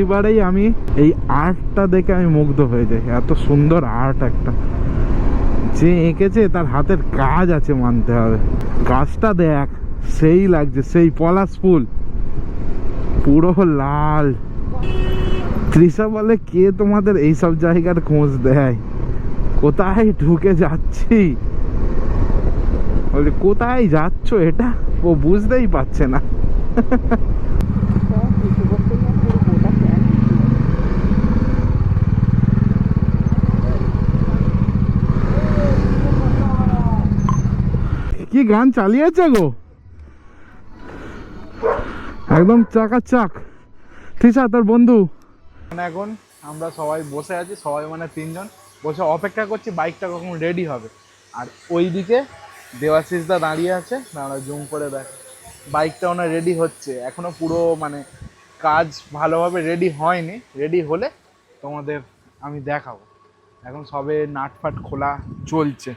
এবারেই আমি এই আর্টটা দেখে আমি মুগ্ধ হয়ে যাই। এত সুন্দর আর্ট একটা, যে এঁকেছে তার হাতের কাজ আছে মানতে হবে। গাছটা দেখ, সেই লাগছে, সেই পলাশ ফুল পুরো লাল। তৃষা বলে কে তোমাদের এইসব জায়গার খোঁজ দেয়, কোথায় ঢুকে যাচ্ছি। বলে কোথায় যাচ্ছ, এটা ও বুঝতেই পারছে না। কি গান চালিয়েছে গো, একদম চাকাচাক। তৃষা তোর বন্ধু। এখন আমরা সবাই বসে আছি, সবাই মানে 3 জন বসে অপেক্ষা করছি বাইকটা কখন রেডি হবে। আর ওইদিকে দেবাশিস দা দাঁড়িয়ে আছে, আমরা জুম করে দেখ, বাইকটা ওনার রেডি হচ্ছে, এখনো পুরো মানে কাজ ভালোভাবে রেডি হয়নি। রেডি হলে তোমাদের আমি দেখাবো। এখন সবে নাট ফাট খোলা চলছে।